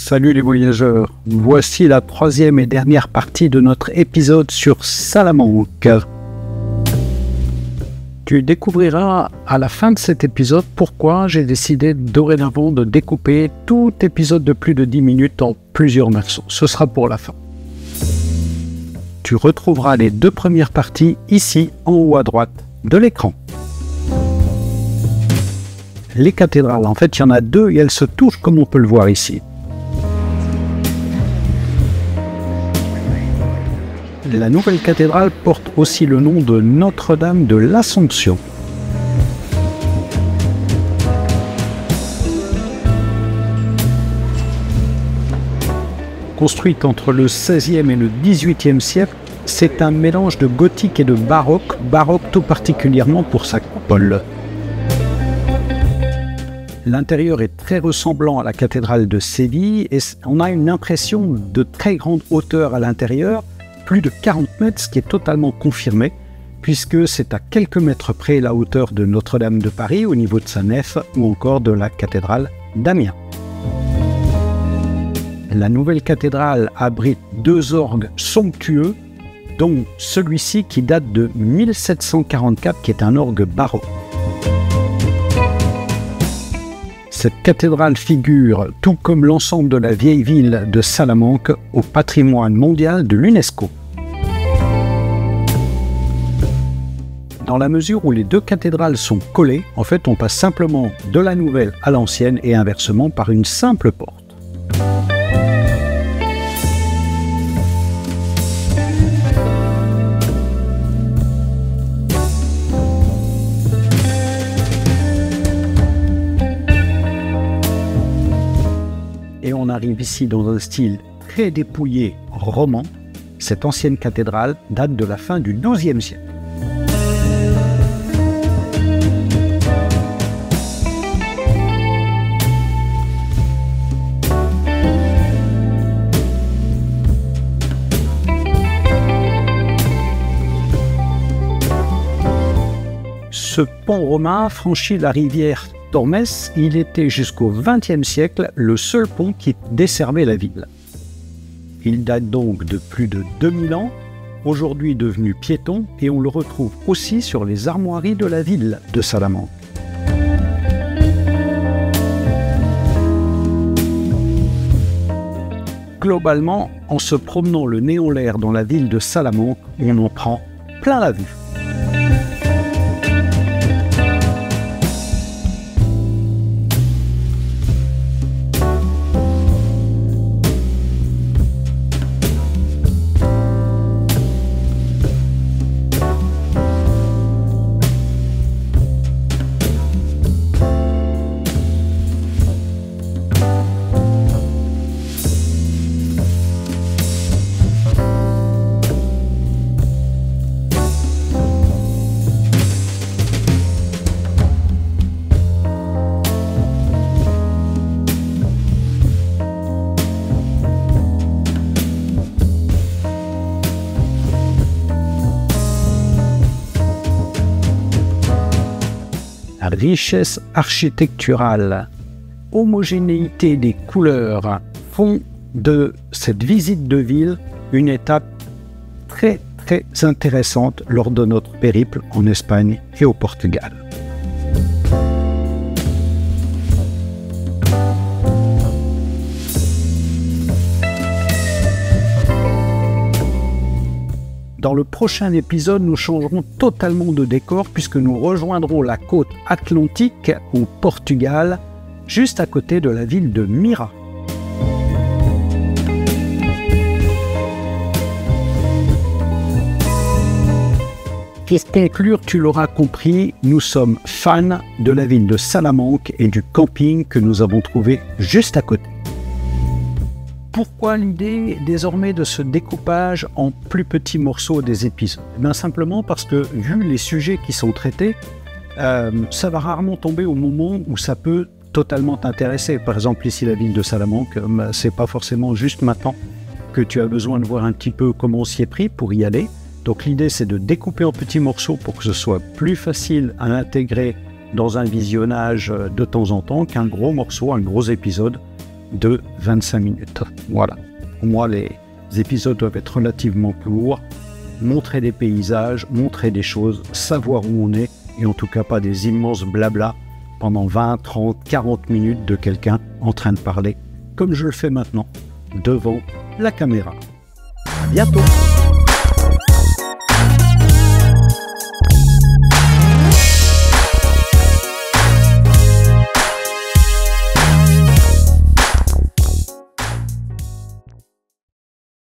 Salut les voyageurs, voici la troisième et dernière partie de notre épisode sur Salamanque. Tu découvriras à la fin de cet épisode pourquoi j'ai décidé dorénavant de découper tout épisode de plus de 10 minutes en plusieurs morceaux. Ce sera pour la fin. Tu retrouveras les deux premières parties ici en haut à droite de l'écran. Les cathédrales, en fait il y en a deux et elles se touchent comme on peut le voir ici. La nouvelle cathédrale porte aussi le nom de Notre-Dame de l'Assomption. Construite entre le XVIe et le XVIIIe siècle, c'est un mélange de gothique et de baroque tout particulièrement pour sa coupole. L'intérieur est très ressemblant à la cathédrale de Séville et on a une impression de très grande hauteur à l'intérieur, plus de 40 mètres, ce qui est totalement confirmé, puisque c'est à quelques mètres près la hauteur de Notre-Dame de Paris au niveau de sa nef ou encore de la cathédrale d'Amiens. La nouvelle cathédrale abrite deux orgues somptueux, dont celui-ci qui date de 1744, qui est un orgue baroque. Cette cathédrale figure, tout comme l'ensemble de la vieille ville de Salamanque, au patrimoine mondial de l'UNESCO. Dans la mesure où les deux cathédrales sont collées, en fait on passe simplement de la nouvelle à l'ancienne et inversement par une simple porte. Et on arrive ici dans un style très dépouillé roman. Cette ancienne cathédrale date de la fin du XIIe siècle. Ce pont romain franchit la rivière Tormes. Il était jusqu'au XXe siècle le seul pont qui desservait la ville. Il date donc de plus de 2000 ans, aujourd'hui devenu piéton, et on le retrouve aussi sur les armoiries de la ville de Salamanque. Globalement, en se promenant le nez en l'air dans la ville de Salamanque, on en prend plein la vue. Richesse architecturale, homogénéité des couleurs font de cette visite de ville une étape très intéressante lors de notre périple en Espagne et au Portugal. Dans le prochain épisode, nous changerons totalement de décor puisque nous rejoindrons la côte atlantique au Portugal, juste à côté de la ville de Mira. Pour conclure, tu l'auras compris, nous sommes fans de la ville de Salamanque et du camping que nous avons trouvé juste à côté. Pourquoi l'idée désormais de ce découpage en plus petits morceaux des épisodes? Simplement parce que vu les sujets qui sont traités, ça va rarement tomber au moment où ça peut totalement t'intéresser. Par exemple ici la ville de Salamanque, c'est pas forcément juste maintenant que tu as besoin de voir un petit peu comment on s'y est pris pour y aller. Donc l'idée c'est de découper en petits morceaux pour que ce soit plus facile à intégrer dans un visionnage de temps en temps qu'un gros morceau, un gros épisode de 25 minutes. Voilà. Pour moi, les épisodes doivent être relativement courts, montrer des paysages, montrer des choses, savoir où on est, et en tout cas pas des immenses blabla pendant 20, 30, 40 minutes de quelqu'un en train de parler, comme je le fais maintenant, devant la caméra. À bientôt!